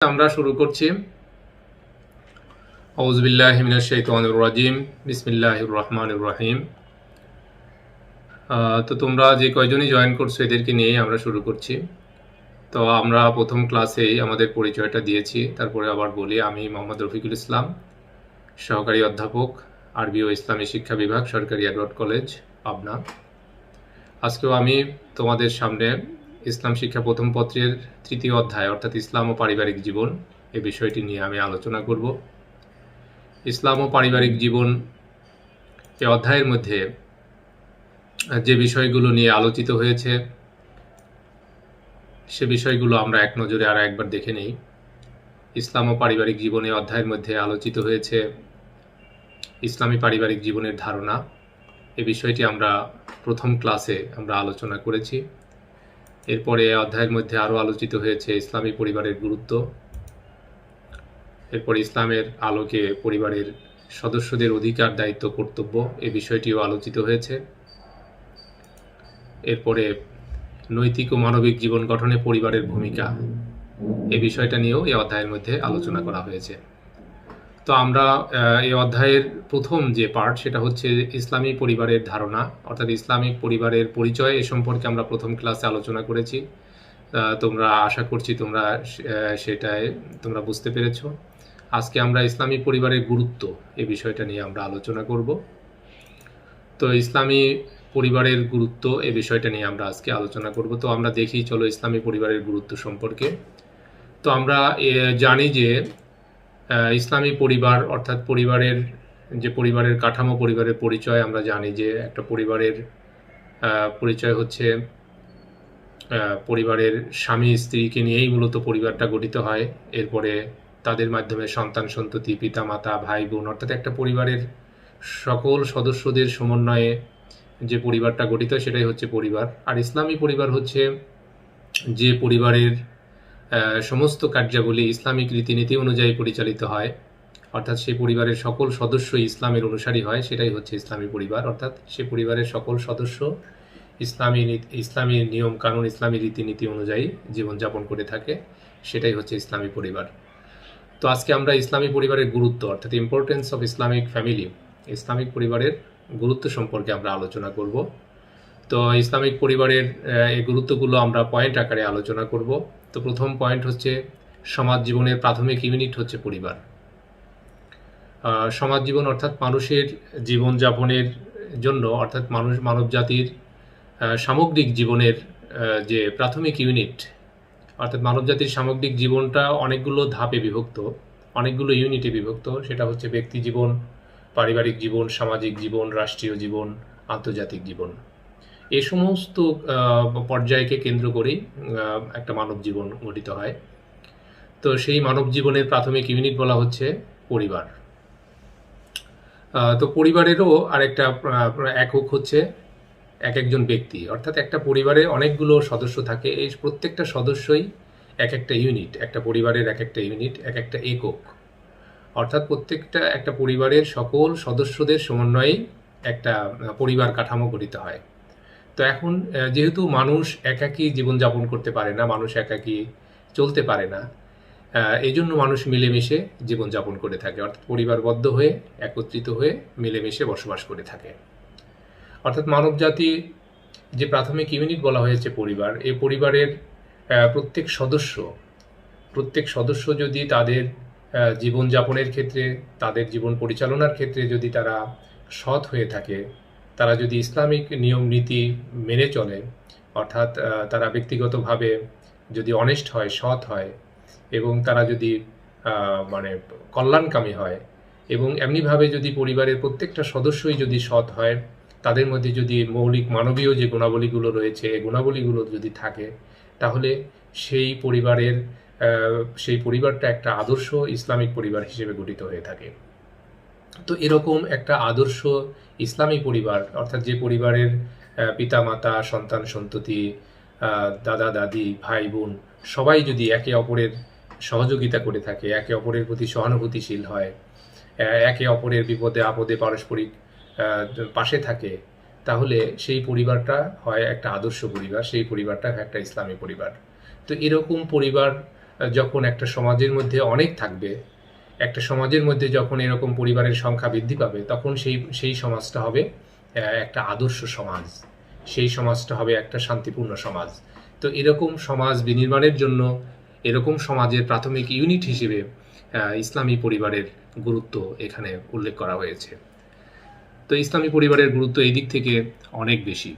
আমরা শুরু করছি। আউযু বিল্লাহি মিনাশ শাইতানির রাজিম। বিসমিল্লাহির রহমানির রহিম। তো তোমরা যে কয়জনই জয়েন করছো এদেরকে নিয়েই আমরা শুরু করছি। তো আমরা প্রথম ক্লাসেই আমাদের পরিচয়টা দিয়েছি, তারপরে আবার বলি, আমি মোহাম্মদ রফিকুল ইসলাম, সহকারী অধ্যাপক, আরবি ও ইসলামী শিক্ষা বিভাগ, সরকারি এডওয়ার্ড কলেজ, পাবনা। আজকেও আমি তোমাদের সামনে ইসলাম শিক্ষা প্রথম পত্রের তৃতীয় অধ্যায় অর্থাৎ ইসলাম ও পারিবারিক জীবন এই বিষয়টি নিয়ে আমি আলোচনা করব। ইসলাম ও পারিবারিক জীবন এই অধ্যায়ের মধ্যে যে বিষয়গুলো নিয়ে আলোচিত হয়েছে সে বিষয়গুলো আমরা এক নজরে আর একবার দেখে নেই। ইসলাম ও পারিবারিক জীবনে অধ্যায়ের মধ্যে আলোচিত হয়েছে ইসলামী পারিবারিক জীবনের ধারণা। এই বিষয়টি আমরা প্রথম ক্লাসে আমরা আলোচনা করেছি। এরপরে অধ্যায়ের মধ্যে আরও আলোচিত হয়েছে ইসলামী পরিবারের গুরুত্ব। এরপর ইসলামের আলোকে পরিবারের সদস্যদের অধিকার, দায়িত্ব, কর্তব্য এই বিষয়টিও আলোচিত হয়েছে। এরপরে নৈতিক ও মানবিক জীবন গঠনে পরিবারের ভূমিকা এই বিষয়টা নিয়েও এই অধ্যায়ের মধ্যে আলোচনা করা হয়েছে। তো আমরা এই অধ্যায়ের প্রথম যে পার্ট সেটা হচ্ছে ইসলামী পরিবারের ধারণা অর্থাৎ ইসলামিক পরিবারের পরিচয় এ সম্পর্কে আমরা প্রথম ক্লাসে আলোচনা করেছি। তোমরা আশা করছি তোমরা সেটাই তোমরা বুঝতে পেরেছ। আজকে আমরা ইসলামী পরিবারের গুরুত্ব এই বিষয়টা নিয়ে আমরা আলোচনা করব। তো ইসলামী পরিবারের গুরুত্ব এই বিষয়টা নিয়ে আমরা আজকে আলোচনা করব। তো আমরা দেখি, চলো ইসলামী পরিবারের গুরুত্ব সম্পর্কে। তো আমরা জানি যে ইসলামী পরিবার অর্থাৎ পরিবারের কাঠামো, পরিবারের পরিচয়, আমরা জানি যে একটা পরিবারের পরিচয় হচ্ছে পরিবারের স্বামী স্ত্রীকে নিয়েই মূলত পরিবারটা গঠিত হয়। এরপরে তাদের মাধ্যমে সন্তান সন্ততি, পিতা মাতা, ভাই বোন অর্থাৎ একটা পরিবারের সকল সদস্যদের সমন্বয়ে যে পরিবারটা গঠিত সেটাই হচ্ছে পরিবার। আর ইসলামী পরিবার হচ্ছে যে পরিবারের সমস্ত কার্যাবলী ইসলামিক রীতিনীতি অনুযায়ী পরিচালিত হয়, অর্থাৎ সেই পরিবারের সকল সদস্যই ইসলামের অনুসারী হয়, সেটাই হচ্ছে ইসলামী পরিবার। অর্থাৎ সে পরিবারের সকল সদস্য ইসলামী নিয়ম কানুন, ইসলামী রীতিনীতি অনুযায়ী জীবনযাপন করে থাকে, সেটাই হচ্ছে ইসলামী পরিবার। তো আজকে আমরা ইসলামী পরিবারের গুরুত্ব অর্থাৎ importance of Islamic family, Islamic পরিবারের গুরুত্ব সম্পর্কে আমরা আলোচনা করব। তো ইসলামিক পরিবারের এই গুরুত্বগুলো আমরা পয়েন্ট আকারে আলোচনা করব। তো প্রথম পয়েন্ট হচ্ছে সমাজ জীবনের প্রাথমিক ইউনিট হচ্ছে পরিবার। সমাজ জীবন অর্থাৎ মানুষের জীবনযাপনের জন্য অর্থাৎ মানব জাতির সামগ্রিক জীবনের যে প্রাথমিক ইউনিট অর্থাৎ মানব জাতির সামগ্রিক জীবনটা অনেকগুলো ধাপে বিভক্ত, অনেকগুলো ইউনিটে বিভক্ত। সেটা হচ্ছে ব্যক্তি জীবন, পারিবারিক জীবন, সামাজিক জীবন, রাষ্ট্রীয় জীবন, আন্তর্জাতিক জীবন। এই সমস্ত পর্যায়কে কেন্দ্র করেই একটা মানব জীবন গঠিত হয়। তো সেই মানব জীবনের প্রাথমিক ইউনিট বলা হচ্ছে পরিবার। তো পরিবারেরও আরেকটা একক হচ্ছে এক একজন ব্যক্তি, অর্থাৎ একটা পরিবারে অনেকগুলো সদস্য থাকে, এই প্রত্যেকটা সদস্যই এক একটা ইউনিট, একটা পরিবারের এক একটা ইউনিট, এক একটা একক। অর্থাৎ প্রত্যেকটা একটা পরিবারের সকল সদস্যদের সমন্বয়েই একটা পরিবার কাঠামো গঠিত হয়। তো এখন যেহেতু মানুষ একাকী জীবনযাপন করতে পারে না, মানুষ একাকী চলতে পারে না, এই জন্য মানুষ মিলেমিশে জীবনযাপন করে থাকে, অর্থাৎ পরিবারবদ্ধ হয়ে একত্রিত হয়ে মিলেমিশে বসবাস করে থাকে। অর্থাৎ মানব জাতি যে প্রাথমিক ইউনিট বলা হয়েছে পরিবার, এই পরিবারের প্রত্যেক সদস্য যদি তাদের জীবনযাপনের ক্ষেত্রে, তাদের জীবন পরিচালনার ক্ষেত্রে যদি তারা সৎ হয়ে থাকে, তারা যদি ইসলামিক নিয়ম নীতি মেনে চলে, অর্থাৎ তারা ব্যক্তিগতভাবে যদি অনেস্ট হয়, সৎ হয়, এবং তারা যদি মানে কল্যাণকামী হয়, এবং এমনিভাবে যদি পরিবারের প্রত্যেকটা সদস্যই যদি সৎ হয়, তাদের মধ্যে যদি মৌলিক মানবীয় যে গুণাবলীগুলো রয়েছে এই গুণাবলীগুলো যদি থাকে, তাহলে সেই পরিবারটা একটা আদর্শ ইসলামিক পরিবার হিসেবে গঠিত হয়ে থাকে। তো এরকম একটা আদর্শ ইসলামী পরিবার অর্থাৎ যে পরিবারের পিতা মাতা, সন্তান সন্ততি, দাদা দাদি, ভাই বোন সবাই যদি একে অপরের সহযোগিতা করে থাকে, একে অপরের প্রতি সহানুভূতিশীল হয়, একে অপরের বিপদে আপদে পারস্পরিক পাশে থাকে, তাহলে সেই পরিবারটা হয় একটা আদর্শ পরিবার, সেই পরিবারটা একটা ইসলামী পরিবার। তো এরকম পরিবার যখন একটা সমাজের মধ্যে অনেক থাকবে, একটা সমাজের মধ্যে যখন এরকম পরিবারের সংখ্যা বৃদ্ধি পাবে, তখন সেই সমাজটা হবে একটা আদর্শ সমাজ, সেই সমাজটা হবে একটা শান্তিপূর্ণ সমাজ। তো এরকম সমাজ বিনির্মাণের জন্য এরকম সমাজের প্রাথমিক ইউনিট হিসেবে ইসলামী পরিবারের গুরুত্ব এখানে উল্লেখ করা হয়েছে। তো ইসলামী পরিবারের গুরুত্ব এই দিক থেকে অনেক বেশি।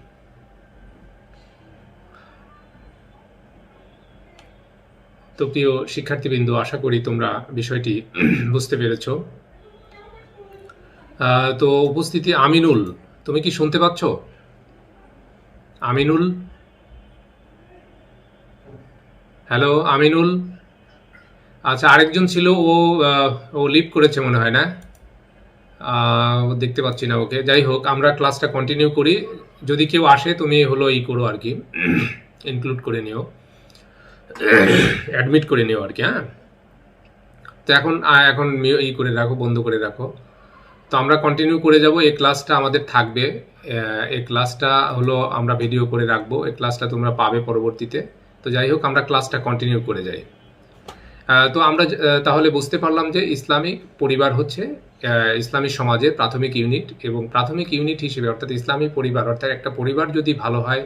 তো প্রিয় শিক্ষার্থীবৃন্দ, আশা করি তোমরা বিষয়টি বুঝতে পেরেছ। তো উপস্থিতি আমিনুল, তুমি কি শুনতে পাচ্ছ? আমিনুল, হ্যালো আমিনুল। আচ্ছা, আরেকজন ছিল, ও লিভ করেছে মনে হয়, না? দেখতে পাচ্ছি না ওকে। যাই হোক, আমরা ক্লাসটা কন্টিনিউ করি। যদি কেউ আসে তুমি হলো করো আর কি, ইনক্লুড করে নিও, অ্যাডমিট করে নিও আর কি। হ্যাঁ, তো এখন করে রাখো, বন্ধ করে রাখো। তো আমরা কন্টিনিউ করে যাব। এই ক্লাসটা আমাদের থাকবে, এই ক্লাসটা হলো আমরা ভিডিও করে রাখবো, এই ক্লাসটা তোমরা পাবে পরবর্তীতে। তো যাই হোক, আমরা ক্লাসটা কন্টিনিউ করে যাই। তো আমরা তাহলে বুঝতে পারলাম যে ইসলামিক পরিবার হচ্ছে ইসলামী সমাজের প্রাথমিক ইউনিট, এবং প্রাথমিক ইউনিট হিসেবে অর্থাৎ ইসলামী পরিবার, অর্থাৎ একটা পরিবার যদি ভালো হয়,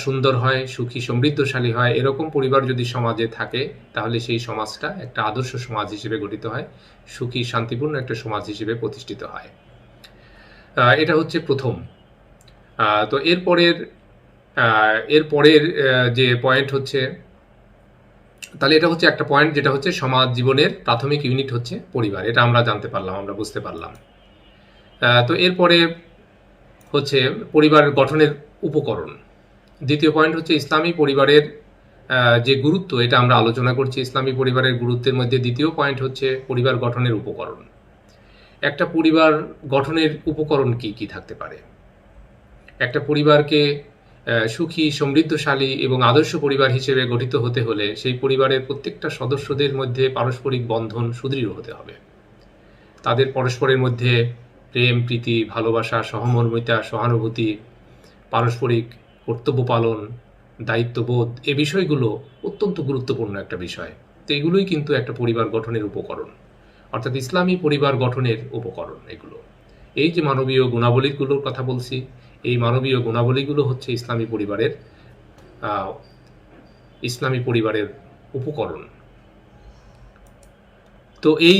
সুন্দর হয়, সুখী সমৃদ্ধশালী হয়, এরকম পরিবার যদি সমাজে থাকে, তাহলে সেই সমাজটা একটা আদর্শ সমাজ হিসেবে গঠিত হয়, সুখী শান্তিপূর্ণ একটা সমাজ হিসেবে প্রতিষ্ঠিত হয়। এটা হচ্ছে প্রথম। তো এরপরের যে পয়েন্ট হচ্ছে, তাহলে এটা হচ্ছে একটা পয়েন্ট, যেটা হচ্ছে সমাজ জীবনের প্রাথমিক ইউনিট হচ্ছে পরিবার। এটা আমরা জানতে পারলাম, আমরা বুঝতে পারলাম। তো এরপরে হচ্ছে পরিবার গঠনের উপকরণ। দ্বিতীয় পয়েন্ট হচ্ছে ইসলামী পরিবারের যে গুরুত্ব, এটা আমরা আলোচনা করছি। ইসলামী পরিবারের গুরুত্বের মধ্যে দ্বিতীয় পয়েন্ট হচ্ছে পরিবার গঠনের উপকরণ। একটা পরিবার গঠনের উপকরণ কি কি থাকতে পারে? একটা পরিবারকে সুখী সমৃদ্ধশালী এবং আদর্শ পরিবার হিসেবে গঠিত হতে হলে সেই পরিবারের প্রত্যেকটা সদস্যদের মধ্যে পারস্পরিক বন্ধন সুদৃঢ় হতে হবে। তাদের পরস্পরের মধ্যে প্রেম, প্রীতি, ভালোবাসা, সহমর্মিতা, সহানুভূতি, পারস্পরিক কর্তব্য পালন, দায়িত্ববোধ, এই বিষয়গুলো অত্যন্ত গুরুত্বপূর্ণ একটা বিষয়। তো এগুলোই কিন্তু একটা পরিবার গঠনের উপকরণ, অর্থাৎ ইসলামী পরিবার গঠনের উপকরণ এগুলো। এই যে মানবীয় গুণাবলীগুলোর কথা বলছি, এই মানবীয় গুণাবলীগুলো হচ্ছে ইসলামী পরিবারের উপকরণ। তো এই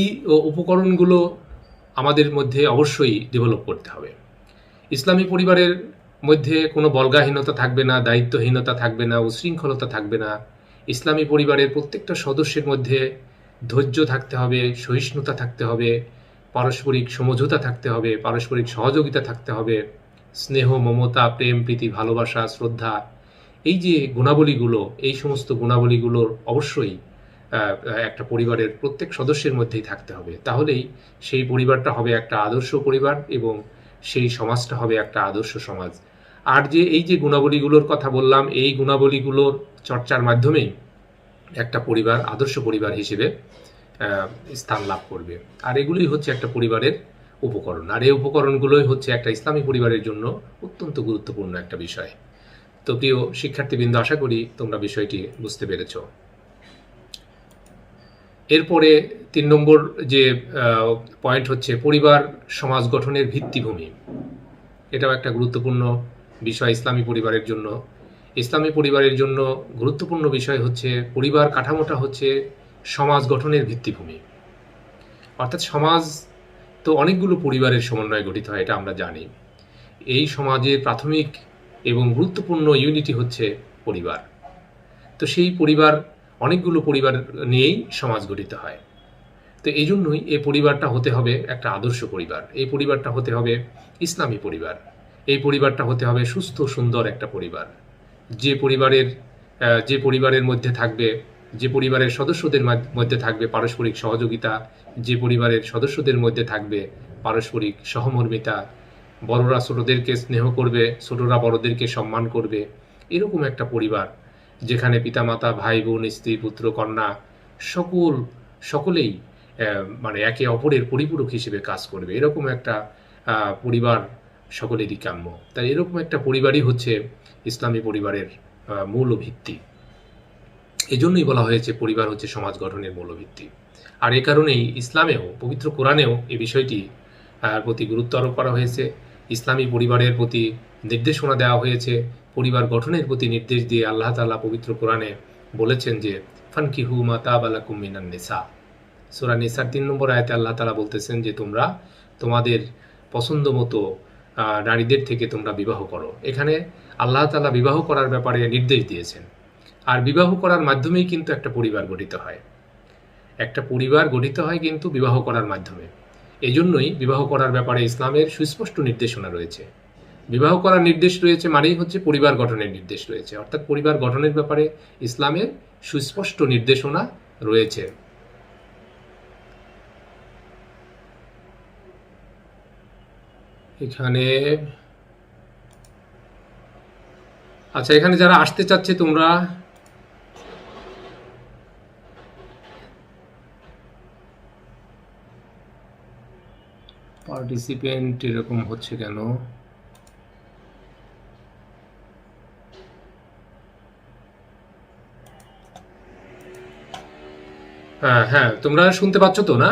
উপকরণগুলো আমাদের মধ্যে অবশ্যই ডেভেলপ করতে হবে। ইসলামী পরিবারের মধ্যে কোনো বল্গাহীনতা থাকবে না, দায়িত্বহীনতা থাকবে না, উশৃঙ্খলতা থাকবে না। ইসলামী পরিবারের প্রত্যেকটা সদস্যের মধ্যে ধৈর্য থাকতে হবে, সহিষ্ণুতা থাকতে হবে, পারস্পরিক সমঝোতা থাকতে হবে, পারস্পরিক সহযোগিতা থাকতে হবে, স্নেহ, মমতা, প্রেম, প্রীতি, ভালোবাসা, শ্রদ্ধা, এই যে গুণাবলীগুলো, এই সমস্ত গুণাবলীগুলোর অবশ্যই একটা পরিবারের প্রত্যেক সদস্যের মধ্যেই থাকতে হবে। তাহলেই সেই পরিবারটা হবে একটা আদর্শ পরিবার এবং সেই সমাজটা হবে একটা আদর্শ সমাজ। আর এই যে গুণাবলীগুলোর কথা বললাম, এই গুণাবলীগুলোর চর্চার মাধ্যমেই একটা পরিবার আদর্শ পরিবার হিসেবে স্থান লাভ করবে। আর এগুলোই হচ্ছে একটা পরিবারের উপকরণ। আর এই উপকরণগুলোই হচ্ছে একটা ইসলামী পরিবারের জন্য অত্যন্ত গুরুত্বপূর্ণ একটা বিষয়। তো প্রিয় শিক্ষার্থীবৃন্দ, আশা করি তোমরা বিষয়টি বুঝতে পেরেছ। এরপরে ৩ নম্বর যে পয়েন্ট হচ্ছে পরিবার সমাজ গঠনের ভিত্তিভূমি। এটাও একটা গুরুত্বপূর্ণ বিষয় ইসলামী পরিবারের জন্য। ইসলামী পরিবারের জন্য গুরুত্বপূর্ণ বিষয় হচ্ছে পরিবার কাঠামোটা হচ্ছে সমাজ গঠনের ভিত্তিভূমি। অর্থাৎ সমাজ তো অনেকগুলো পরিবারের সমন্বয়ে গঠিত হয়, এটা আমরা জানি। এই সমাজের প্রাথমিক এবং গুরুত্বপূর্ণ ইউনিটি হচ্ছে পরিবার। তো সেই পরিবার, অনেকগুলো পরিবার নিয়েই সমাজ গঠিত হয়। তো এই জন্যই এই পরিবারটা হতে হবে একটা আদর্শ পরিবার। এই পরিবারটা হতে হবে ইসলামী পরিবার। এই পরিবারটা হতে হবে সুস্থ সুন্দর একটা পরিবার। যে পরিবারের মধ্যে থাকবে, যে পরিবারের সদস্যদের মধ্যে থাকবে পারস্পরিক সহযোগিতা, যে পরিবারের সদস্যদের মধ্যে থাকবে পারস্পরিক সহমর্মিতা, বড়রা ছোটদেরকে স্নেহ করবে, ছোটরা বড়দেরকে সম্মান করবে, এরকম একটা পরিবার যেখানে পিতামাতা, ভাই বোন, স্ত্রী, পুত্র, কন্যা সকলেই মানে একে অপরের পরিপূরক হিসেবে কাজ করবে, এরকম একটা পরিবার সকলেরই কাম্য। তাই এরকম একটা পরিবারই হচ্ছে ইসলামী পরিবারের মূল ভিত্তি। এজন্যই বলা হয়েছে পরিবার হচ্ছে সমাজ গঠনের মূলভিত্তি। আর এ কারণেই ইসলামেও, পবিত্র কোরআনেও এই বিষয়টি প্রতি গুরুত্ব আরোপ করা হয়েছে। ইসলামী পরিবারের প্রতি নির্দেশনা দেওয়া হয়েছে, পরিবার গঠনের প্রতি নির্দেশ দিয়ে আল্লাহ তাআলা পবিত্র কোরআনে বলেছেন যে ফানকিহু মা তাবা লাকুম মিনান নিসা। সূরা নিসার ৩ নম্বর আয়াতে আল্লাহ তাআলা বলতেছেন যে তোমরা তোমাদের পছন্দ মতো নারীদের থেকে তোমরা বিবাহ করো। এখানে আল্লাহ তাআলা বিবাহ করার ব্যাপারে নির্দেশ দিয়েছেন। আর বিবাহ করার মাধ্যমেই কিন্তু একটা পরিবার গঠিত হয়। একটা পরিবার গঠিত হয় কিন্তু বিবাহ করার মাধ্যমে। এজন্যই বিবাহ করার ব্যাপারে ইসলামের সুস্পষ্ট নির্দেশনা রয়েছে। বিবাহ করার নির্দেশ রয়েছে মানেই হচ্ছে পরিবার গঠনের নির্দেশ রয়েছে, অর্থাৎ পরিবার গঠনের ব্যাপারে ইসলামের সুস্পষ্ট নির্দেশনা রয়েছে। এখানে আচ্ছা, এখানে যারা আসতে চাচ্ছে তোমরা পার্টিসিপেন্ট এরকম হচ্ছে কেন? হ্যাঁ, তোমরা শুনতে পাচ্ছ তো না?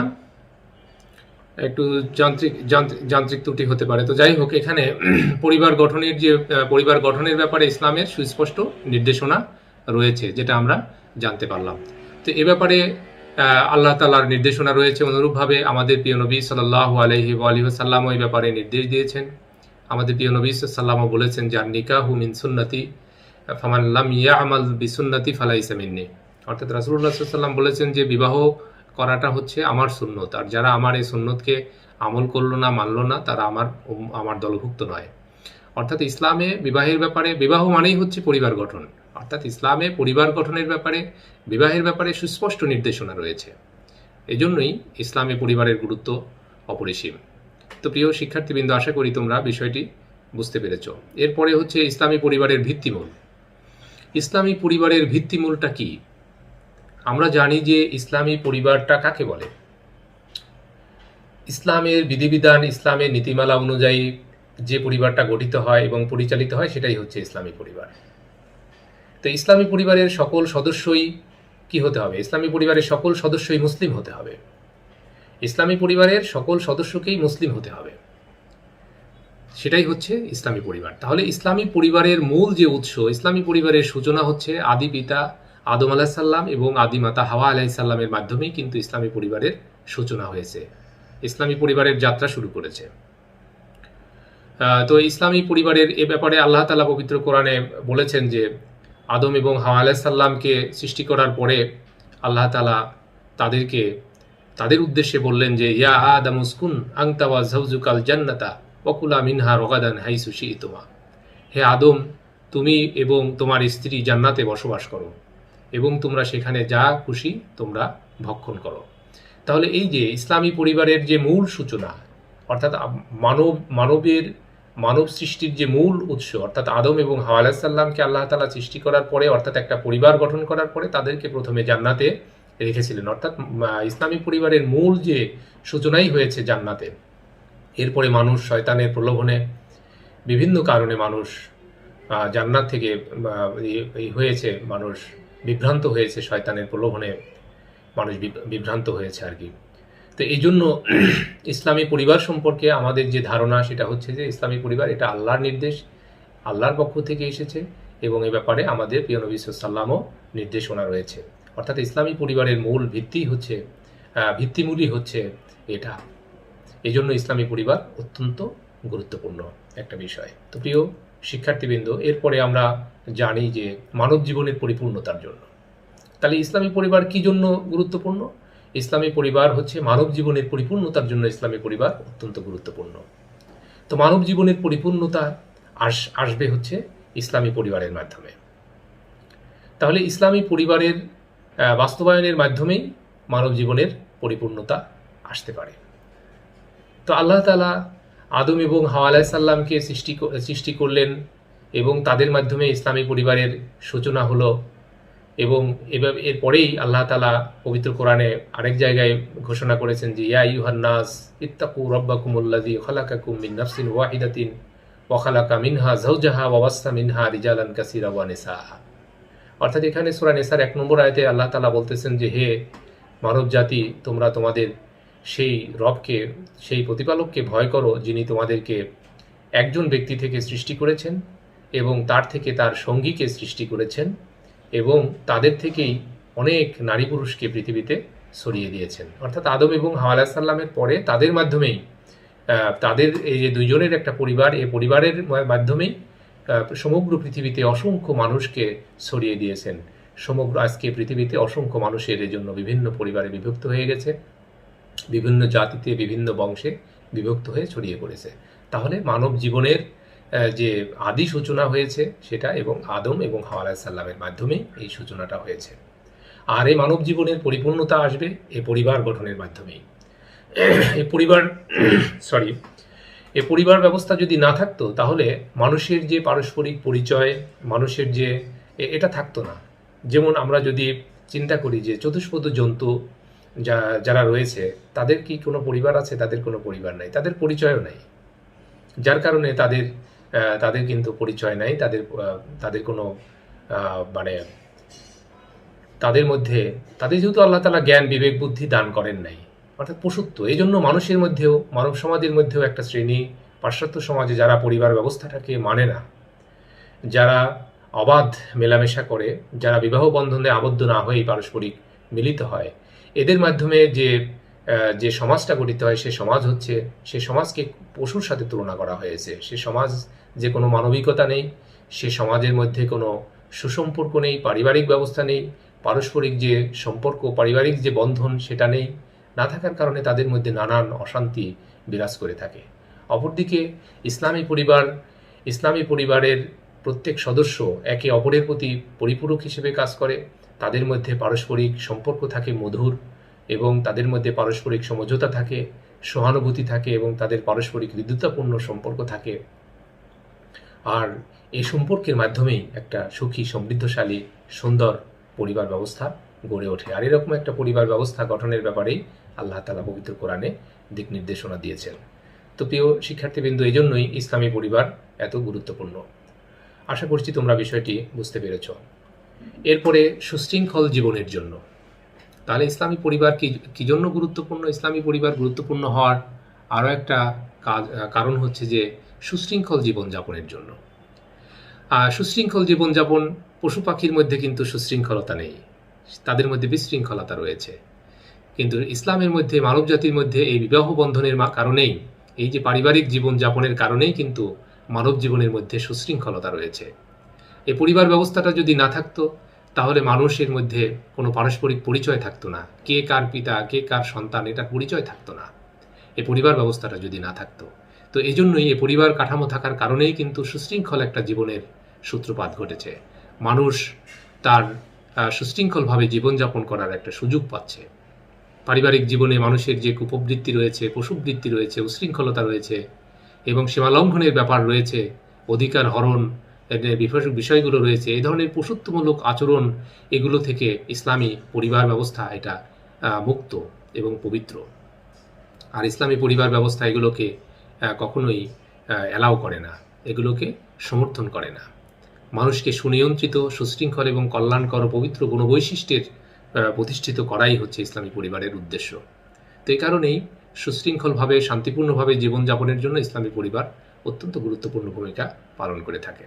একটু যান্ত্রিক ত্রুটি হতে পারে। তো যাই হোক, এখানে পরিবার গঠনের ব্যাপারে ইসলামের সুস্পষ্ট নির্দেশনা রয়েছে, যেটা আমরা জানতে পারলাম। তো এ ব্যাপারে আল্লাহ তাআলার নির্দেশনা রয়েছে। অনুরূপভাবে আমাদের প্রিয় নবী সাল্লাল্লাহু আলাইহি ওয়া সাল্লামও এই ব্যাপারে নির্দেশ দিয়েছেন। আমাদের প্রিয় নবী সাল্লাল্লাহু আলাইহি ওয়াসাল্লামও বলেছেন যে নিকাহু মিন সুন্নতি ফামান লাম ইয়ামাল বিসুন্নতি ফালাইসা মিন্নি। অর্থাৎ রাসূলুল্লাহ সাল্লাল্লাহু আলাইহি ওয়াসাল্লাম বলেছেন যে বিবাহ করাটা হচ্ছে আমার সুন্নত, আর যারা আমার এই সুন্নতকে আমল করলো না, মানলো না, তারা আমার দলভুক্ত নয়। অর্থাৎ ইসলামে বিবাহের ব্যাপারে, বিবাহ মানেই হচ্ছে পরিবার গঠন, অর্থাৎ ইসলামে পরিবার গঠনের ব্যাপারে, বিবাহের ব্যাপারে সুস্পষ্ট নির্দেশনা রয়েছে। এজন্যই ইসলামে পরিবারের গুরুত্ব অপরিসীম। তো প্রিয় শিক্ষার্থীবৃন্দ, আশা করি তোমরা বিষয়টি বুঝতে পেরেছ। এরপরে হচ্ছে ইসলামী পরিবারের ভিত্তিমূল। ইসলামী পরিবারের ভিত্তিমূলটা কি? আমরা জানি যে ইসলামী পরিবারটা কাকে বলে। ইসলামের বিধিবিধান, ইসলামের নীতিমালা অনুযায়ী যে পরিবারটা গঠিত হয় এবং পরিচালিত হয় সেটাই হচ্ছে ইসলামী পরিবার। তো ইসলামী পরিবারের সকল সদস্যই কি হতে হবে? ইসলামী পরিবারের সকল সদস্যই মুসলিম হতে হবে। ইসলামী পরিবারের সকল সদস্যকেই মুসলিম হতে হবে, সেটাই হচ্ছে ইসলামী পরিবার। তাহলে ইসলামী পরিবারের মূল যে উৎস, ইসলামী পরিবারের সূচনা হচ্ছে আদি পিতা আদম আলাইহিস সালাম এবং আদি মাতা হাওয়া আলাইহিস সালামের মাধ্যমেই কিন্তু ইসলামী পরিবারের সূচনা হয়েছে, ইসলামী পরিবারের যাত্রা শুরু করেছে। তো ইসলামী পরিবারের এ ব্যাপারে আল্লাহ তাআলা পবিত্র কোরআনে বলেছেন যে আদম এবং হাওয়া আলাইহিস সালামকে সৃষ্টি করার পরে আল্লাহ তাআলা তাদের উদ্দেশ্যে বললেন যে ইয়া আদম উসকুন আনতা ওয়া যাওজুকাল জান্নাতা ওয়া কুলা মিনহা রগাদান হাইসু শি'তুমা। হে আদম, তুমি এবং তোমার স্ত্রী জান্নাতে বসবাস করো এবং তোমরা সেখানে যা খুশি তোমরা ভক্ষণ করো। তাহলে এই যে ইসলামী পরিবারের যে মূল সূচনা, অর্থাৎ মানব সৃষ্টির যে মূল উৎস, অর্থাৎ আদম এবং হাওয়া আলাইহিস সালামকে আল্লাহ তাআলা সৃষ্টি করার পরে, অর্থাৎ একটা পরিবার গঠন করার পরে তাদেরকে প্রথমে জান্নাতে রেখেছিলেন। অর্থাৎ ইসলামী পরিবারের মূল যে সূচনাই হয়েছে জান্নাতে। এরপরে মানুষ শয়তানের প্রলোভনে, বিভিন্ন কারণে মানুষ জান্নাত থেকে হয়েছে, মানুষ বিভ্রান্ত হয়েছে, শয়তানের প্রলোভনে মানুষ বিভ্রান্ত হয়েছে আর কি। তো এই জন্য ইসলামী পরিবার সম্পর্কে আমাদের যে ধারণা সেটা হচ্ছে যে ইসলামী পরিবার এটা আল্লাহর নির্দেশ, আল্লাহর পক্ষ থেকে এসেছে এবং এ ব্যাপারে আমাদের প্রিয় নবী সাল্লাল্লাহু আলাইহি ওয়াসাল্লামও নির্দেশনা রয়েছে। অর্থাৎ ইসলামী পরিবারের মূল ভিত্তিমূলই হচ্ছে এটা। এই জন্য ইসলামী পরিবার অত্যন্ত গুরুত্বপূর্ণ একটা বিষয়। তো প্রিয় শিক্ষার্থীবৃন্দ, এরপরে আমরা জানি যে মানব জীবনের পরিপূর্ণতার জন্য। তাহলে ইসলামী পরিবার কি জন্য গুরুত্বপূর্ণ? ইসলামী পরিবার হচ্ছে মানব জীবনের পরিপূর্ণতার জন্য ইসলামী পরিবার অত্যন্ত গুরুত্বপূর্ণ। তো মানব জীবনের পরিপূর্ণতা আসবে হচ্ছে ইসলামী পরিবারের মাধ্যমে। তাহলে ইসলামী পরিবারের বাস্তবায়নের মাধ্যমেই মানব জীবনের পরিপূর্ণতা আসতে পারে। তো আল্লাহ তাআলা আদম এবং হাওয়া আলাইহিস সালামকে সৃষ্টি করলেন এবং তাদের মাধ্যমে ইসলামী পরিবারের সূচনা হলো। এবং এরপরেই আল্লাহ তাআলা পবিত্র কোরআনে আরেক জায়গায় ঘোষণা করেছেন যে ইয়া আইয়ুহান নাস ইত্তাকু রাব্বাকুমুল্লাযী খালাকাকুম মিন নাফসিন ওয়াহিদাতিন ওয়া খালাকা মিনহা যাওজাহা ওয়া বাসসা মিনহা রিজালান কাসীরা ওয়া নিসা। অর্থাৎ এখানে সূরা নিসার 1 নম্বর আয়াতে আল্লাহ তাআলা বলতেছেন যে, হে মানব জাতি, তোমরা তোমাদের সেই রবকে, সেই প্রতিপালককে ভয় করো যিনি তোমাদেরকে একজন ব্যক্তি থেকে সৃষ্টি করেছেন এবং তার থেকে তার সঙ্গীকে সৃষ্টি করেছেন এবং তাদের থেকেই অনেক নারী পুরুষকে পৃথিবীতে ছড়িয়ে দিয়েছেন। অর্থাৎ আদম এবং হাওয়া আলাইহিস সালামের পরে তাদের মাধ্যমেই, তাদের এই যে দুইজনের একটা পরিবার, এই পরিবারের মাধ্যমেই সমগ্র পৃথিবীতে অসংখ্য মানুষকে ছড়িয়ে দিয়েছেন। সমগ্র আজকে পৃথিবীতে অসংখ্য মানুষের এই জন্য বিভিন্ন পরিবারে বিভক্ত হয়ে গেছে, বিভিন্ন জাতিতে, বিভিন্ন বংশে বিভক্ত হয়ে ছড়িয়ে পড়েছে। তাহলে মানব জীবনের যে আদি সূচনা হয়েছে সেটা এবং আদম এবং হাওয়া আলাইহিস সালামের মাধ্যমেই এই সূচনাটা হয়েছে। আর এই মানব জীবনের পরিপূর্ণতা আসবে এই পরিবার গঠনের মাধ্যমেই। এই পরিবার ব্যবস্থা যদি না থাকতো তাহলে মানুষের যে পারস্পরিক পরিচয়, মানুষের যে এটা থাকতো না। যেমন আমরা যদি চিন্তা করি যে চতুষ্পদ জন্তু যারা রয়েছে তাদের কি কোনো পরিবার আছে? তাদের কোনো পরিবার নাই, তাদের পরিচয়ও নাই। যার কারণে তাদের কিন্তু পরিচয় নাই, তাদের কোনো মানে তাদের মধ্যে, তাদের যেহেতু আল্লাহ তাআলা জ্ঞান, বিবেক, বুদ্ধি দান করেন নাই, অর্থাৎ পশুত্ব। এই জন্য মানুষের মধ্যেও, মানব সমাজের মধ্যেও একটা শ্রেণী, পাশ্চাত্য সমাজে যারা পরিবার ব্যবস্থাটাকে মানে না, যারা অবাধ মেলামেশা করে, যারা বিবাহ বন্ধনে আবদ্ধ না হয়েই পারস্পরিক মিলিত হয়, এদের মাধ্যমে যে সমাজটা গঠিত হয় সে সমাজকে পশুর সাথে তুলনা করা হয়েছে। সে সমাজ যে কোনো মানবিকতা নেই, সে সমাজের মধ্যে কোনো সুসম্পর্ক নেই, পারিবারিক ব্যবস্থা নেই, পারস্পরিক যে সম্পর্ক, পারিবারিক যে বন্ধন সেটা নেই। না থাকার কারণে তাদের মধ্যে নানান অশান্তি বিরাজ করে থাকে। অপরদিকে ইসলামী পরিবারের প্রত্যেক সদস্য একে অপরের প্রতি পরিপূরক হিসেবে কাজ করে। তাদের মধ্যে পারস্পরিক সম্পর্ক থাকে মধুর এবং তাদের মধ্যে পারস্পরিক সমঝোতা থাকে, সহানুভূতি থাকে এবং তাদের পারস্পরিক হৃদ্যতাপূর্ণ সম্পর্ক থাকে। আর এই সম্পর্কের মাধ্যমেই একটা সুখী, সমৃদ্ধশালী, সুন্দর পরিবার ব্যবস্থা গড়ে ওঠে। আর এরকম একটা পরিবার ব্যবস্থা গঠনের ব্যাপারেই আল্লাহ তাআলা পবিত্র কোরআনে দিক নির্দেশনা দিয়েছেন। তো প্রিয় শিক্ষার্থীবৃন্দ, এই জন্যই ইসলামী পরিবার এত গুরুত্বপূর্ণ। আশা করছি তোমরা বিষয়টি বুঝতে পেরেছ। এরপরে সুশৃঙ্খল জীবনের জন্য, তাহলে ইসলামী পরিবার কি জন্য গুরুত্বপূর্ণ? ইসলামী পরিবার গুরুত্বপূর্ণ হওয়ার আরও একটা কারণ হচ্ছে যে সুশৃঙ্খল জীবনযাপনের জন্য। সুশৃঙ্খল জীবনযাপন, পশু পাখির মধ্যে কিন্তু সুশৃঙ্খলতা নেই, তাদের মধ্যে বিশৃঙ্খলতা রয়েছে। কিন্তু ইসলামের মধ্যে, মানব জাতির মধ্যে এই বিবাহ বন্ধনের কারণেই, এই যে পারিবারিক জীবনযাপনের কারণেই কিন্তু মানব জীবনের মধ্যে সুশৃঙ্খলতা রয়েছে। এই পরিবার ব্যবস্থাটা যদি না থাকতো তাহলে মানুষের মধ্যে কোনো পারস্পরিক পরিচয় থাকতো না, কে কার পিতা, কে কার সন্তান, এটার পরিচয় থাকতো না এই পরিবার ব্যবস্থাটা যদি না থাকতো। তো এই জন্যই এই পরিবার কাঠামো থাকার কারণেই কিন্তু সুশৃঙ্খল একটা জীবনের সূত্রপাত ঘটেছে। মানুষ তার সুশৃঙ্খলভাবে জীবনযাপন করার একটা সুযোগ পাচ্ছে। পারিবারিক জীবনে মানুষের যে কুপবৃত্তি রয়েছে, পশুবৃত্তি রয়েছে, উশৃঙ্খলতা রয়েছে এবং সীমালঙ্ঘনের ব্যাপার রয়েছে, অধিকার হরণ বিষয়গুলো রয়েছে, এই ধরনের পশুত্বমূলক আচরণ, এগুলো থেকে ইসলামী পরিবার ব্যবস্থা এটা মুক্ত এবং পবিত্র। আর ইসলামী পরিবার ব্যবস্থা এগুলোকে কখনোই অ্যালাউ করে না, এগুলোকে সমর্থন করে না। মানুষকে সুনিয়ন্ত্রিত, সুশৃঙ্খল এবং কল্যাণকর পবিত্র গুণবৈশিষ্ট্যের প্রতিষ্ঠিত করাই হচ্ছে ইসলামী পরিবারের উদ্দেশ্য। তো এই কারণেই সুশৃঙ্খলভাবে, শান্তিপূর্ণভাবে জীবনযাপনের জন্য ইসলামী পরিবার অত্যন্ত গুরুত্বপূর্ণ ভূমিকা পালন করে থাকে।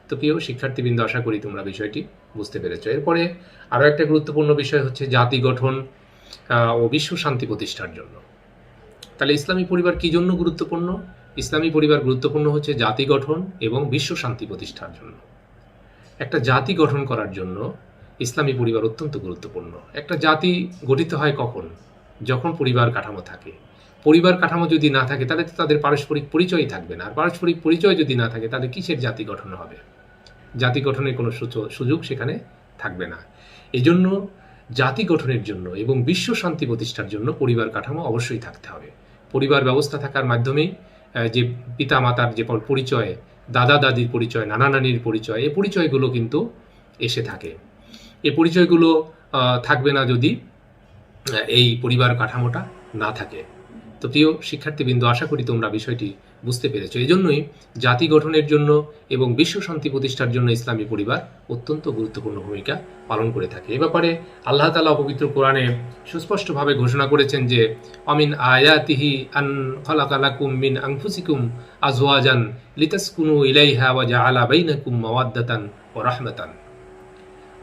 তো প্রিয় শিক্ষার্থীবৃন্দ, আশা করি তোমরা বিষয়টি বুঝতে পেরেছ। এরপরে আরও একটা গুরুত্বপূর্ণ বিষয় হচ্ছে জাতি গঠন ও বিশ্ব শান্তি প্রতিষ্ঠার জন্য। তাহলে ইসলামী পরিবার কি জন্য গুরুত্বপূর্ণ? ইসলামী পরিবার গুরুত্বপূর্ণ হচ্ছে জাতি গঠন এবং বিশ্ব শান্তি প্রতিষ্ঠার জন্য। একটা জাতি গঠন করার জন্য ইসলামী পরিবার অত্যন্ত গুরুত্বপূর্ণ। একটা জাতি গঠিত হয় কখন? যখন পরিবার কাঠামো থাকে। পরিবার কাঠামো যদি না থাকে তাহলে তো তাদের পারস্পরিক পরিচয়ই থাকবে না। আর পারস্পরিক পরিচয় যদি না থাকে তাহলে কিসের জাতি গঠন হবে? জাতি গঠনের কোনো সুযোগ সেখানে থাকবে না। এই জন্য জাতি গঠনের জন্য এবং বিশ্ব শান্তি প্রতিষ্ঠার জন্য পরিবার কাঠামো অবশ্যই থাকতে হবে। পরিবার ব্যবস্থা থাকার মাধ্যমেই যে পিতা মাতার যে পরিচয়, দাদা দাদির পরিচয়, নানা নানির পরিচয়, এই পরিচয়গুলো কিন্তু এসে থাকে। এই পরিচয়গুলো থাকবে না যদি এই পরিবার কাঠামোটা না থাকে। তো প্রিয় শিক্ষার্থীবৃন্দ, আশা করি তোমরা বিষয়টি বুঝতে পেরেছো। এই জন্যই জাতি গঠনের জন্য এবং বিশ্ব শান্তি প্রতিষ্ঠার জন্য ইসলামী পরিবার অত্যন্ত গুরুত্বপূর্ণ ভূমিকা পালন করে থাকে। এ ব্যাপারে আল্লাহ তাআলা পবিত্র কোরআনে সুস্পষ্টভাবে ঘোষণা করেছেন যে অমিন আয়াতিহি আন খালাকা লাকুম মিন আনফুসিকুম আজওয়াজান লিতাসকুনু ইলাইহা ওয়া জাআলা বাইনাকুম মাওয়াদ্দাতান ওয়া রাহমাতান।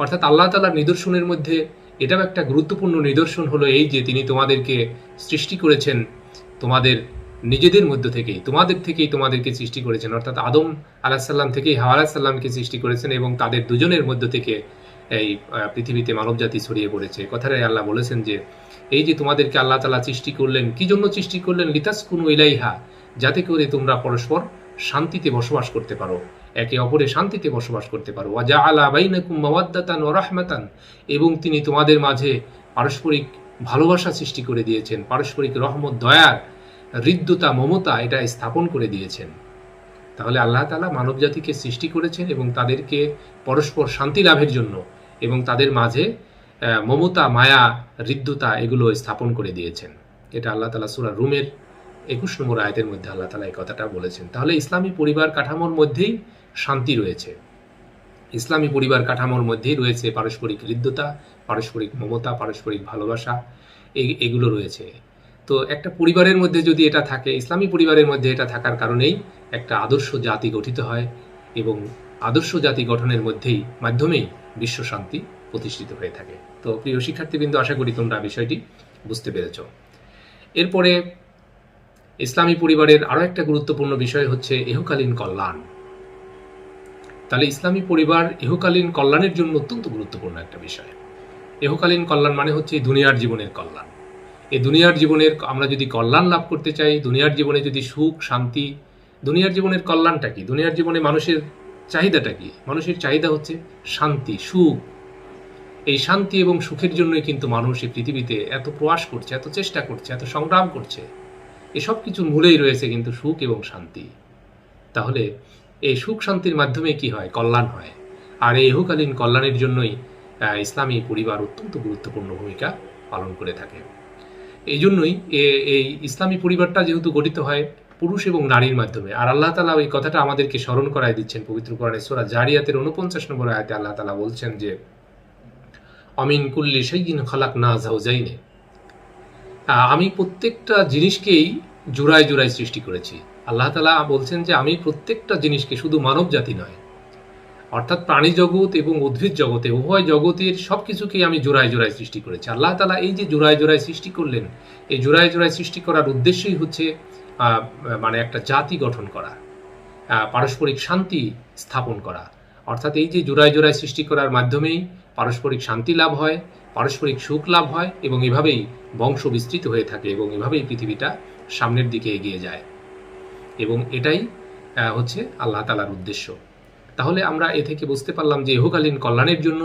অর্থাৎ আল্লাহ তাআলার নিদর্শনের মধ্যে এটাও একটা গুরুত্বপূর্ণ নিদর্শন হলো এই যে তিনি তোমাদেরকে সৃষ্টি করেছেন তোমাদের নিজেদের মধ্য থেকেই, তোমাদেরকে সৃষ্টি করেছেন। অর্থাৎ আদম আলাহিসাল্লাম থেকেই হাওয়া আলাহিসাল্লামকে সৃষ্টি করেছেন এবং তাদের দুজনের মধ্য থেকে এই পৃথিবীতে মানবজাতি ছড়িয়ে পড়েছে। কথাটাই আল্লাহ বলেছেন যে এই যে তোমাদেরকে আল্লাহ তাআলা সৃষ্টি করলেন, কি জন্য সৃষ্টি করলেন? লিতাসকুনু ইলাইহা, যাতে করে তোমরা পরস্পর শান্তিতে বসবাস করতে পারো, একে অপরের শান্তিতে বসবাস করতে পারো। ওয়া জাআলা বাইনাকুম মাওয়াদ্দাতান ওয়া রাহমাতান, এবং তিনি তোমাদের মাঝে পারস্পরিক ভালোবাসা সৃষ্টি করে দিয়েছেন, পারস্পরিক রহমত, দয়ার, হৃদ্যতা, মমতা এটা স্থাপন করে দিয়েছেন। তাহলে আল্লাহ তাআলা মানব জাতিকে সৃষ্টি করেছেন এবং তাদেরকে পরস্পর শান্তি লাভের জন্য এবং তাদের মাঝে মমতা, মায়া, হৃদ্যতা এগুলো স্থাপন করে দিয়েছেন। এটা আল্লাহ তাআলা সূরা রুমের 21 নম্বর আয়াতের মধ্যে আল্লাহ তাআলা এই কথাটা বলেছেন। তাহলে ইসলামী পরিবার কাঠামোর মধ্যেই শান্তি রয়েছে, ইসলামী পরিবার কাঠামোর মধ্যেই রয়েছে পারস্পরিক হৃদ্যতা, পারস্পরিক মমতা, পারস্পরিক ভালোবাসা, এগুলো রয়েছে। তো একটা পরিবারের মধ্যে যদি এটা থাকে, ইসলামী পরিবারের মধ্যে এটা থাকার কারণেই একটা আদর্শ জাতি গঠিত হয় এবং আদর্শ জাতি গঠনের মাধ্যমেই বিশ্ব শান্তি প্রতিষ্ঠিত হয়ে থাকে। তো প্রিয় শিক্ষার্থীবৃন্দ, আশা করি তোমরা বিষয়টি বুঝতে পেরেছ। এরপরে ইসলামী পরিবারের আরও একটা গুরুত্বপূর্ণ বিষয় হচ্ছে ইহকালীন কল্যাণ। তাহলে ইসলামী পরিবার ইহকালীন কল্যাণের জন্য অত্যন্ত গুরুত্বপূর্ণ একটা বিষয়। ইহকালীন কল্যাণ মানে হচ্ছে দুনিয়ার জীবনের কল্যাণ। এই দুনিয়ার জীবনের আমরা যদি কল্যাণ লাভ করতে চাই, দুনিয়ার জীবনে যদি সুখ, শান্তি, দুনিয়ার জীবনের কল্যাণটা কি? দুনিয়ার জীবনে মানুষের চাহিদাটা কি? মানুষের চাহিদা হচ্ছে শান্তি, সুখ। এই শান্তি এবং সুখের জন্যই কিন্তু মানুষ এই পৃথিবীতে এত প্রয়াস করছে, এত চেষ্টা করছে, এত সংগ্রাম করছে। এসব কিছুর মূলেই রয়েছে কিন্তু সুখ এবং শান্তি। তাহলে এই সুখ শান্তির মাধ্যমে কি হয়? কল্যাণ হয়। আর এই ইহকালীন কল্যাণের জন্যই ইসলামী পরিবার অত্যন্ত গুরুত্বপূর্ণ ভূমিকা পালন করে থাকে। এই জন্যই এই ইসলামী পরিবারটা যেহেতু গঠিত হয় পুরুষ এবং নারীর মাধ্যমে, আর আল্লাহ তাআলা এই কথাটা আমাদেরকে স্মরণ করায় দিচ্ছেন পবিত্র কোরআনে সূরা জারিয়াতের 49 নম্বর আয়াতে আল্লাহ তাআলা বলছেন যে অমিন কুল্লি শাইইন খালাকনা যাওজাইন, আমি প্রত্যেকটা জিনিসকেই জোড়ায় জোড়ায় সৃষ্টি করেছি। আল্লাহ তাআলা বলছেন যে আমি প্রত্যেকটা জিনিসকে, শুধু মানব জাতি নয়, অর্থাৎ প্রাণী জগৎ এবং উদ্ভিদ জগতে, উভয় জগতের সব কিছুকেই আমি জোড়ায় জোড়ায় সৃষ্টি করেছি। আল্লাহ তাআলা এই যে জোড়ায় জোড়ায় সৃষ্টি করলেন, এই জোড়ায় জোড়ায় সৃষ্টি করার উদ্দেশ্যই হচ্ছে মানে একটা জাতি গঠন করা, পারস্পরিক শান্তি স্থাপন করা। অর্থাৎ এই যে জোড়ায় জোড়ায় সৃষ্টি করার মাধ্যমেই পারস্পরিক শান্তি লাভ হয়, পারস্পরিক সুখ লাভ হয় এবং এভাবেই বংশ বিস্তৃত হয়ে থাকে এবং এভাবেই পৃথিবীটা সামনের দিকে এগিয়ে যায়। এবং এটাই হচ্ছে আল্লাহ তাআলার উদ্দেশ্য। তাহলে আমরা এ থেকে বুঝতে পারলাম যে ইহকালীন কল্যাণের জন্য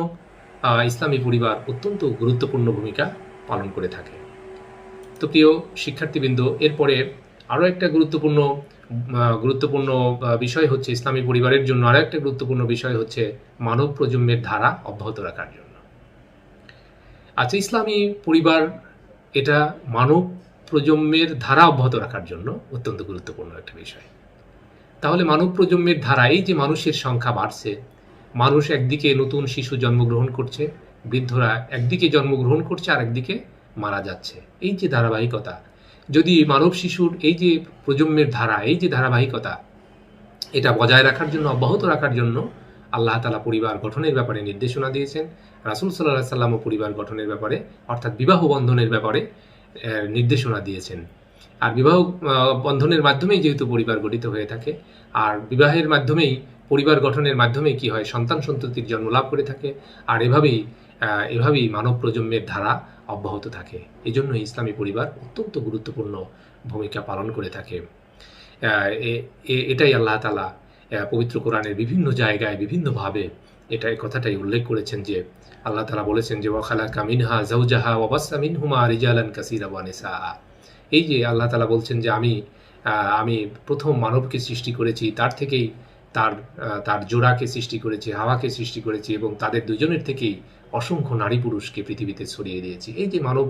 ইসলামী পরিবার অত্যন্ত গুরুত্বপূর্ণ ভূমিকা পালন করে থাকে। তো প্রিয় শিক্ষার্থীবৃন্দ, এরপরে আরও একটা গুরুত্বপূর্ণ বিষয় হচ্ছে ইসলামী পরিবারের জন্য আরও একটা গুরুত্বপূর্ণ বিষয় হচ্ছে মানব প্রজন্মের ধারা অব্যাহত রাখার জন্য। আচ্ছা, ইসলামী পরিবার এটা মানব প্রজন্মের ধারা অব্যাহত রাখার জন্য অত্যন্ত গুরুত্বপূর্ণ একটা বিষয়। তাহলে মানব প্রজন্মের ধারা, এই যে মানুষের সংখ্যা বাড়ছে, মানুষ একদিকে নতুন শিশু জন্মগ্রহণ করছে, বৃদ্ধরা একদিকে জন্মগ্রহণ করছে আর একদিকে মারা যাচ্ছে, এই যে ধারাবাহিকতা, যদি মানব শিশুর এই যে প্রজন্মের ধারা, এই যে ধারাবাহিকতা, এটা বজায় রাখার জন্য, অব্যাহত রাখার জন্য আল্লাহ তাআলা পরিবার গঠনের ব্যাপারে নির্দেশনা দিয়েছেন। রাসূল সাল্লাল্লাহু আলাইহি ওয়াসাল্লামও পরিবার গঠনের ব্যাপারে, অর্থাৎ বিবাহ বন্ধনের ব্যাপারে নির্দেশনা দিয়েছেন। আর বিবাহ বন্ধনের মাধ্যমেই যেহেতু পরিবার গঠিত হয়ে থাকে, আর বিবাহের মাধ্যমেই, পরিবার গঠনের মাধ্যমেই কি হয়? সন্তান সন্ততির জন্ম লাভ করে থাকে। আর এভাবেই মানব প্রজন্মের ধারা অব্যাহত থাকে। এই জন্য ইসলামী পরিবার অত্যন্ত গুরুত্বপূর্ণ ভূমিকা পালন করে থাকে। এটাই আল্লাহ তাআলা পবিত্র কোরআনের বিভিন্ন জায়গায় বিভিন্নভাবে কথাটাই উল্লেখ করেছেন যে আল্লাহ তাআলা বলেছেন যে ওয়া খালাকা মিনহা যাওজাহা ওয়া বাসসা মিনহুমা রিজালান কাসীরা ওয়া নিসা। এই যে আল্লাহ তাআলা বলছেন যে আমি প্রথম মানবকে সৃষ্টি করেছি, তার থেকেই তার জোড়াকে সৃষ্টি করেছি, হাওয়াকে সৃষ্টি করেছি এবং তাদের দুজনের থেকেই অসংখ্য নারী পুরুষকে পৃথিবীতে ছড়িয়ে দিয়েছি। এই যে মানব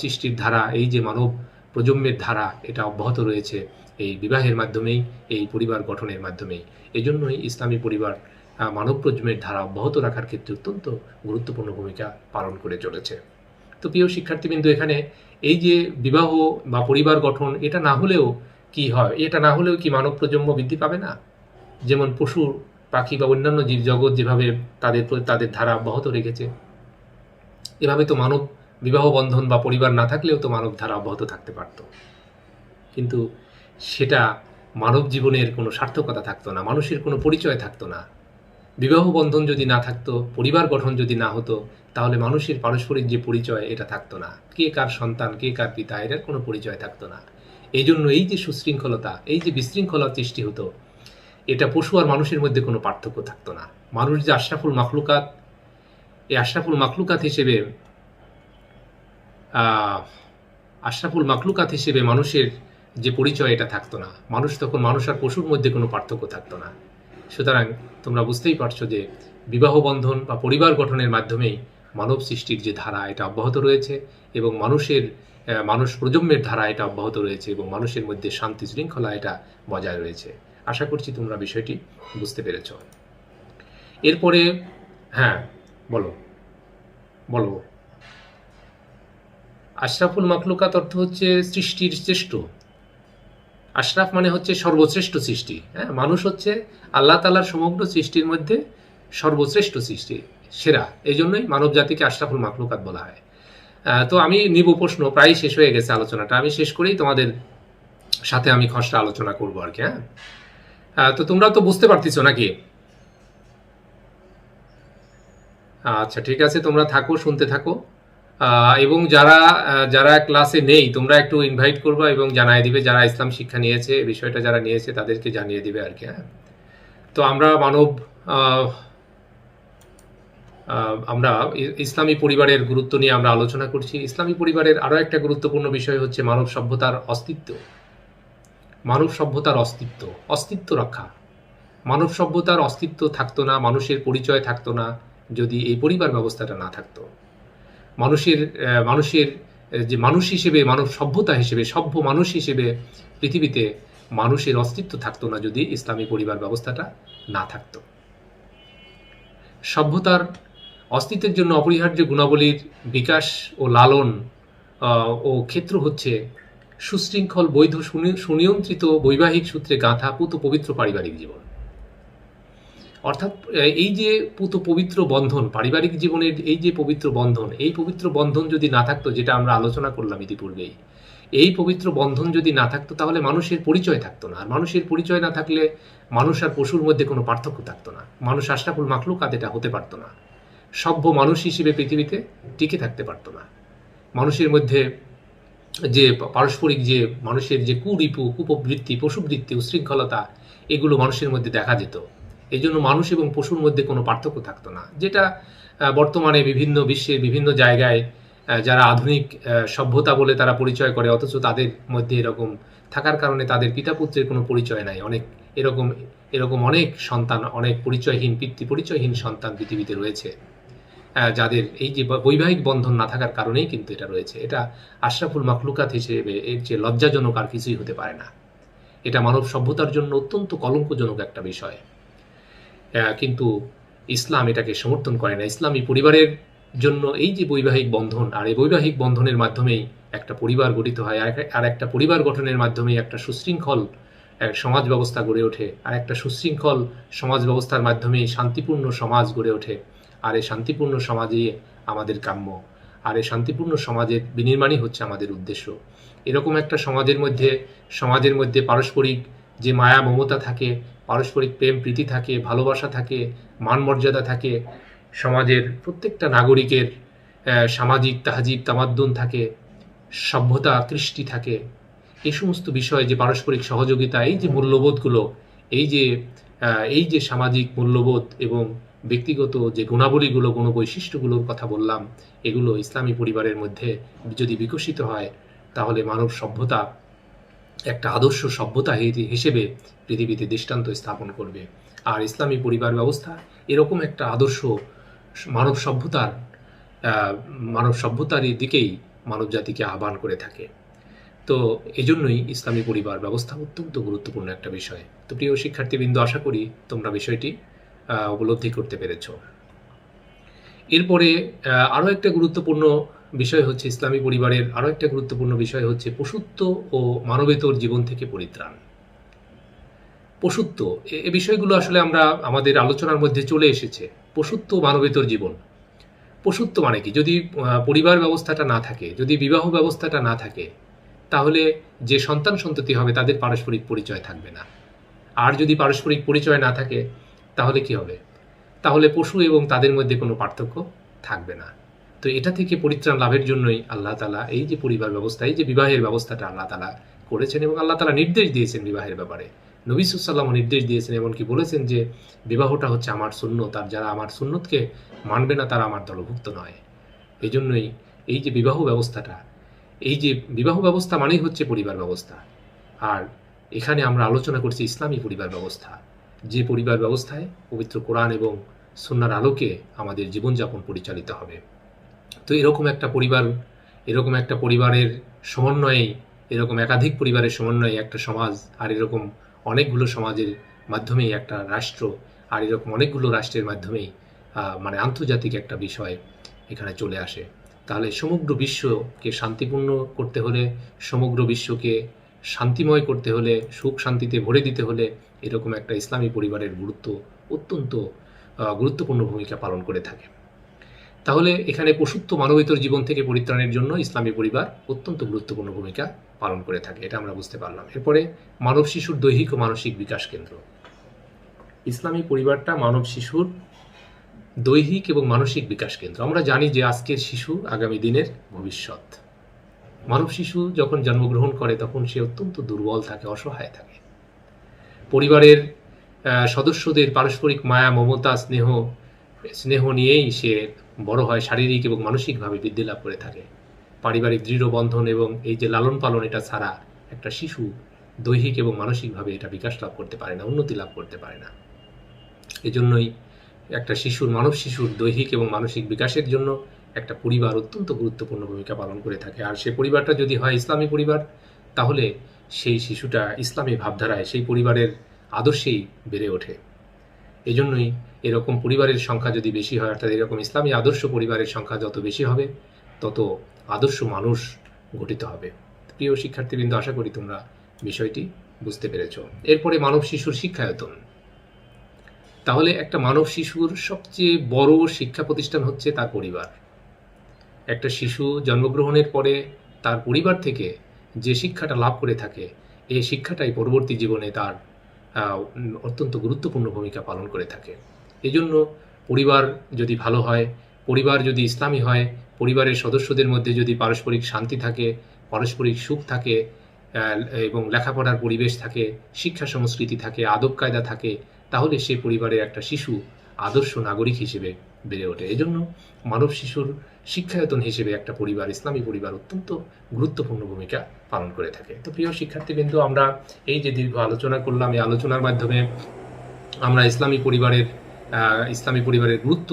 সৃষ্টির ধারা, এই যে মানব প্রজন্মের ধারা এটা অব্যাহত রয়েছে এই বিবাহের মাধ্যমেই, এই পরিবার গঠনের মাধ্যমেই। এজন্যই ইসলামী পরিবার মানব প্রজন্মের ধারা অব্যাহত রাখার ক্ষেত্রে অত্যন্ত গুরুত্বপূর্ণ ভূমিকা পালন করে চলেছে। তো প্রিয় শিক্ষার্থীবৃন্দ, এখানে এই যে বিবাহ বা পরিবার গঠন, এটা না হলেও কি হয়? এটা না হলেও কি মানব প্রজন্ম বৃদ্ধি পাবে না? যেমন পশু পাখি বা অন্যান্য জীবজগৎ যেভাবে তাদের ধারা অব্যাহত রেখেছে, এভাবে তো মানব বিবাহ বন্ধন বা পরিবার না থাকলেও তো মানব ধারা অব্যাহত থাকতে পারত। কিন্তু সেটা মানব জীবনের কোনো সার্থকতা থাকতো না, মানুষের কোনো পরিচয় থাকতো না। বিবাহ বন্ধন যদি না থাকতো, পরিবার গঠন যদি না হতো, তাহলে মানুষের পারস্পরিক যে পরিচয় এটা থাকতো না। কে কার সন্তান, কে কার পিতা, এটার কোনো পরিচয় থাকতো না। এই জন্য এই যে সুশৃঙ্খলতা, এই যে বিশৃঙ্খলা সৃষ্টি হতো, এটা পশু আর মানুষের মধ্যে কোনো পার্থক্য থাকতো না। মানুষ যে আশরাফুল মাখলুকাত, এই আশরাফুল মাখলুকাত হিসেবে মানুষের যে পরিচয় এটা থাকতো না। মানুষ আর পশুর মধ্যে কোনো পার্থক্য থাকতো না। সুতরাং তোমরা বুঝতেই পারছো যে বিবাহ বন্ধন বা পরিবার গঠনের মাধ্যমেই মানব সৃষ্টির যে ধারা এটা অব্যাহত রয়েছে, এবং মানুষ প্রজন্মের ধারা এটা অব্যাহত রয়েছে, এবং মানুষের মধ্যে শান্তি শৃঙ্খলা এটা বজায় রয়েছে। আশা করছি তোমরা বিষয়টি বুঝতে পেরেছ। এরপরে হ্যাঁ, বলো। আশরাফুল মাখলুকাত অর্থ হচ্ছে সৃষ্টির শ্রেষ্ঠ। আশরাফ মানে হচ্ছে সর্বশ্রেষ্ঠ সৃষ্টি। হ্যাঁ, মানুষ হচ্ছে আল্লাহ তাআলার সমগ্র সৃষ্টির মধ্যে সর্বশ্রেষ্ঠ সৃষ্টি, সেরা। এই জন্যই মানব জাতিকে আশরাফুল মাখলুকাত বলা হয়। তো আমি নিব প্রশ্ন, প্রায় শেষ হয়ে গেছে আলোচনাটা, আমি শেষ করেই তোমাদের সাথে আমি খসড়া আলোচনা করবো আর কি। হ্যাঁ, তো তোমরা তো বুঝতে পারতেছো নাকি? আচ্ছা, ঠিক আছে, তোমরা থাকো, শুনতে থাকো। এবং যারা ক্লাসে নেই তোমরা একটু ইনভাইট করবা এবং জানিয়ে দিবে, যারা ইসলাম শিক্ষা নিয়েছে, বিষয়টা যারা নিয়েছে তাদেরকে জানিয়ে দিবে আর কি। হ্যাঁ, তো আমরা ইসলামী পরিবারের গুরুত্ব নিয়ে আমরা আলোচনা করছি। ইসলামী পরিবারের আরো একটা গুরুত্বপূর্ণ বিষয় হচ্ছে মানব সভ্যতার অস্তিত্ব। অস্তিত্ব রক্ষা। মানব সভ্যতার অস্তিত্ব থাকতো না, মানুষের পরিচয় থাকতো না যদি এই পরিবার ব্যবস্থাটা না থাকতো। মানুষের যে মানুষ হিসেবে, মানব সভ্যতা হিসেবে, সভ্য মানুষ হিসেবে পৃথিবীতে মানুষের অস্তিত্ব থাকতো না যদি ইসলামী পরিবার ব্যবস্থাটা না থাকতো। সভ্যতার অস্তিত্বের জন্য অপরিহার্য গুণাবলীর বিকাশ ও লালন ও ক্ষেত্র হচ্ছে সুশৃঙ্খল, বৈধ, সুনিয়ন্ত্রিত বৈবাহিক সূত্রে গাঁথা পুত পবিত্র পারিবারিক জীবন। অর্থাৎ এই যে পুত পবিত্র বন্ধন, পারিবারিক জীবনের এই যে পবিত্র বন্ধন, এই পবিত্র বন্ধন যদি না থাকতো, যেটা আমরা আলোচনা করলাম ইতিপূর্বেই, এই পবিত্র বন্ধন যদি না থাকতো তাহলে মানুষের পরিচয় থাকতো না। আর মানুষের পরিচয় না থাকলে মানুষ আর পশুর মধ্যে কোনো পার্থক্য থাকতো না। মানুষ আশরাফুল মাখলুকাত এটা হতে পারতো না। সভ্য মানুষ হিসেবে পৃথিবীতে টিকে থাকতে পারতো না। মানুষের মধ্যে যে পারস্পরিক যে মানুষের যে কুপ্রবৃত্তি, পশুবৃত্তি, উশৃঙ্খলতা, এগুলো মানুষের মধ্যে দেখা যেত। এই জন্য মানুষ এবং পশুর মধ্যে কোনো পার্থক্য থাকতো না, যেটা বর্তমানে বিভিন্ন বিশ্বের বিভিন্ন জায়গায় যারা আধুনিক সভ্যতা বলে তারা পরিচয় করে, অথচ তাদের মধ্যে এরকম থাকার কারণে তাদের পিতা পুত্রের কোনো পরিচয় নাই। এরকম অনেক সন্তান, অনেক পরিচয়হীন সন্তান পৃথিবীতে রয়েছে, যাদের এই যে বৈবাহিক বন্ধন না থাকার কারণেই কিন্তু এটা রয়েছে। এটা আশরাফুল মাখলুকাত হিসেবে এর যে লজ্জাজনক আর কিছুই হতে পারে না। এটা মানব সভ্যতার জন্য অত্যন্ত কলঙ্কজনক একটা বিষয়। কিন্তু ইসলাম এটাকে সমর্থন করে না। ইসলামী পরিবারের জন্য এই যে বৈবাহিক বন্ধন, আর এই বৈবাহিক বন্ধনের মাধ্যমেই একটা পরিবার গঠিত হয়, আর একটা পরিবার গঠনের মাধ্যমেই একটা সুশৃঙ্খল সমাজ ব্যবস্থা গড়ে ওঠে, আর একটা সুশৃঙ্খল সমাজ ব্যবস্থার মাধ্যমেই শান্তিপূর্ণ সমাজ গড়ে ওঠে। আর এই শান্তিপূর্ণ সমাজই আমাদের কাম্য, আর এই শান্তিপূর্ণ সমাজের বিনির্মাণই হচ্ছে আমাদের উদ্দেশ্য। এরকম একটা সমাজের মধ্যে পারস্পরিক যে মায়া মমতা থাকে, পারস্পরিক প্রেম প্রীতি থাকে, ভালোবাসা থাকে, মান মর্যাদা থাকে, সমাজের প্রত্যেকটা নাগরিকের সামাজিক তাহজিব তামাদ্দুন থাকে, সভ্যতা কৃষ্টি থাকে, এই সমস্ত বিষয়ে যে পারস্পরিক সহযোগিতা, এই যে মূল্যবোধগুলো, এই যে সামাজিক মূল্যবোধ এবং ব্যক্তিগত যে গুণাবলীগুলো, গুণবৈশিষ্ট্যগুলোর কথা বললাম, এগুলো ইসলামী পরিবারের মধ্যে যদি বিকশিত হয় তাহলে মানব সভ্যতা একটা আদর্শ সভ্যতা হিসেবে পৃথিবীতে দৃষ্টান্ত স্থাপন করবে। আর ইসলামী পরিবার ব্যবস্থা এরকম একটা আদর্শ মানব সভ্যতার দিকেই মানব জাতিকে আহ্বান করে থাকে। তো এজন্যই ইসলামী পরিবার ব্যবস্থা অত্যন্ত গুরুত্বপূর্ণ একটা বিষয়। তো প্রিয় শিক্ষার্থীবৃন্দ, আশা করি তোমরা বিষয়টি উপলব্ধি করতে পেরেছ। এরপরে আরও একটা গুরুত্বপূর্ণ বিষয় হচ্ছে, ইসলামী পরিবারের আরও একটা গুরুত্বপূর্ণ বিষয় হচ্ছে পশুত্ব ও মানবেতর জীবন থেকে পরিত্রাণ। পশুত্ব, এ বিষয়গুলো আসলে আমরা আমাদের আলোচনার মধ্যে চলে এসেছে। পশুত্ব মানবেতর জীবন। পশুত্ব মানে কি? যদি পরিবার ব্যবস্থাটা না থাকে, যদি বিবাহ ব্যবস্থাটা না থাকে, তাহলে যে সন্তান সন্ততি হবে তাদের পারস্পরিক পরিচয় থাকবে না। আর যদি পারস্পরিক পরিচয় না থাকে তাহলে কি হবে? তাহলে পশু এবং তাদের মধ্যে কোনো পার্থক্য থাকবে না। তো এটা থেকে পরিত্রাণ লাভের জন্যই আল্লাহ তাআলা এই যে পরিবার ব্যবস্থা, এই যে বিবাহের ব্যবস্থাটা আল্লাহ তাআলা করেছেন, এবং আল্লাহ তাআলা নির্দেশ দিয়েছেন বিবাহের ব্যাপারে। নবী সাল্লাল্লাহু আলাইহি ওয়াসাল্লাম নির্দেশ দিয়েছেন, এমনকি বলেছেন যে বিবাহটা হচ্ছে আমার সুন্নত, আর যারা আমার সুন্নতকে মানবে না তারা আমার দলভুক্ত নয়। এই জন্যই এই যে বিবাহ ব্যবস্থাটা, এই যে বিবাহ ব্যবস্থা মানেই হচ্ছে পরিবার ব্যবস্থা। আর এখানে আমরা আলোচনা করছি ইসলামী পরিবার ব্যবস্থা, যে পরিবার ব্যবস্থায় পবিত্র কোরআন এবং সুন্নাহর আলোকে আমাদের জীবনযাপন পরিচালিত হবে। তো এরকম একটা পরিবারের সমন্বয়ে, এরকম একাধিক পরিবারের সমন্বয়ে একটা সমাজ, আর এরকম অনেকগুলো সমাজের মাধ্যমেই একটা রাষ্ট্র, আর এরকম অনেকগুলো রাষ্ট্রের মাধ্যমেই মানে আন্তর্জাতিক একটা বিষয় এখানে চলে আসে। তাহলে সমগ্র বিশ্বকে শান্তিপূর্ণ করতে হলে, সমগ্র বিশ্বকে শান্তিময় করতে হলে, সুখ শান্তিতে ভরে দিতে হলে এরকম একটা ইসলামী পরিবারের গুরুত্ব অত্যন্ত গুরুত্বপূর্ণ ভূমিকা পালন করে থাকে। তাহলে এখানে পশুত্ব মানবেতর জীবন থেকে পরিত্রাণের জন্য ইসলামী পরিবার অত্যন্ত গুরুত্বপূর্ণ ভূমিকা পালন করে থাকে, এটা আমরা বুঝতে পারলাম। এরপরে মানব শিশুর দৈহিক ও মানসিক বিকাশ কেন্দ্র। ইসলামী পরিবারটা মানব শিশুর দৈহিক এবং মানসিক বিকাশ কেন্দ্র। আমরা জানি যে আজকের শিশু আগামী দিনের ভবিষ্যৎ। মানব শিশু যখন জন্মগ্রহণ করে তখন সে অত্যন্ত দুর্বল থাকে, অসহায় থাকে। পরিবারের সদস্যদের পারস্পরিক মায়া, মমতা, স্নেহ নিয়েই সে বড় হয়, শারীরিক এবং মানসিকভাবে বৃদ্ধি লাভ করে থাকে। পারিবারিক দৃঢ় বন্ধন এবং এই যে লালন পালন, এটা ছাড়া একটা শিশু দৈহিক এবং মানসিকভাবে এটা বিকাশ লাভ করতে পারে না, উন্নতি লাভ করতে পারে না। এজন্যই একটা মানব শিশুর দৈহিক এবং মানসিক বিকাশের জন্য একটা পরিবার অত্যন্ত গুরুত্বপূর্ণ ভূমিকা পালন করে থাকে। আর সেই পরিবারটা যদি হয় ইসলামী পরিবার, তাহলে সেই শিশুটা ইসলামী ভাবধারায়, সেই পরিবারের আদর্শেই বেড়ে ওঠে। এজন্যই এরকম পরিবারের সংখ্যা যদি বেশি হয়, অর্থাৎ এরকম ইসলামী আদর্শ পরিবারের সংখ্যা যত বেশি হবে তত আদর্শ মানুষ গঠিত হবে। প্রিয় শিক্ষার্থীবৃন্দ, আশা করি তোমরা বিষয়টি বুঝতে পেরেছ। এরপরে মানব শিশুর শিক্ষায়তন। তাহলে একটা মানব শিশুর সবচেয়ে বড় শিক্ষা প্রতিষ্ঠান হচ্ছে তার পরিবার। একটা শিশু জন্মগ্রহণের পরে তার পরিবার থেকে যে শিক্ষাটা লাভ করে থাকে, এই শিক্ষাটাই পরবর্তী জীবনে তার অত্যন্ত গুরুত্বপূর্ণ ভূমিকা পালন করে থাকে। এজন্য পরিবার যদি ভালো হয়, পরিবার যদি ইসলামী হয়, পরিবারের সদস্যদের মধ্যে যদি পারস্পরিক শান্তি থাকে, পারস্পরিক সুখ থাকে, এবং লেখাপড়ার পরিবেশ থাকে, শিক্ষা সংস্কৃতি থাকে, আদব কায়দা থাকে, তাহলে সেই পরিবারের একটা শিশু আদর্শ নাগরিক হিসেবে বেড়ে ওঠে। এজন্য মানব শিশুর শিক্ষায়তন হিসেবে একটা পরিবার, ইসলামী পরিবার অত্যন্ত গুরুত্বপূর্ণ ভূমিকা পালন করে থাকে। তো প্রিয় শিক্ষার্থীবৃন্দ, আমরা এই যে দীর্ঘ আলোচনা করলাম, এই আলোচনার মাধ্যমে আমরা ইসলামী পরিবারের গুরুত্ব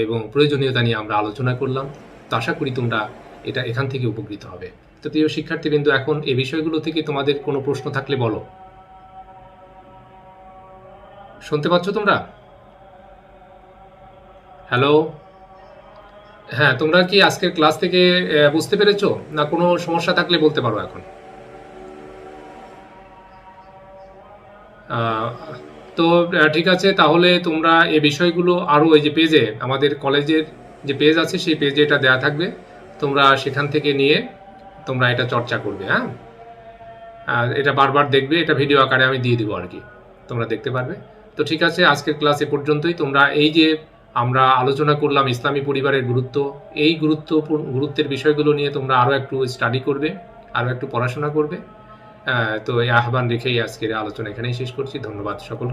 এবং প্রয়োজনীয়তা নিয়ে আমরা আলোচনা করলাম। তো আশা করি তোমরা এখান থেকে উপকৃত হবে। তো প্রিয় শিক্ষার্থীবৃন্দ, এখন এই বিষয়গুলো থেকে তোমাদের কোনো প্রশ্ন থাকলে বলো। শুনতে পাচ্ছ তোমরা? হ্যালো, হ্যাঁ, তোমরা কি আজকের ক্লাস থেকে বুঝতে পেরেছো? না কোনো সমস্যা থাকলে বলতে পারো এখন। তো ঠিক আছে, তাহলে তোমরা এই বিষয়গুলো আরও এই যে পেজে, আমাদের কলেজের যে পেজ আছে সেই পেজে এটা দেওয়া থাকবে, তোমরা সেখান থেকে নিয়ে তোমরা এটা চর্চা করবে। হ্যাঁ, এটা বারবার দেখবে, এটা ভিডিও আকারে আমি দিয়ে দিব আর কি, তোমরা দেখতে পারবে। তো ঠিক আছে, আজকের ক্লাস এ পর্যন্তই। তোমরা এই যে আমরা আলোচনা করলাম ইসলামী পরিবারের গুরুত্ব, এই গুরুত্বের বিষয়গুলো নিয়ে তোমরা আরও একটু স্টাডি করবে, আরও একটু পড়াশোনা করবে। তো এই আহ্বান রেখেই আজকের আলোচনা এখানেই শেষ করছি। ধন্যবাদ সকলকে।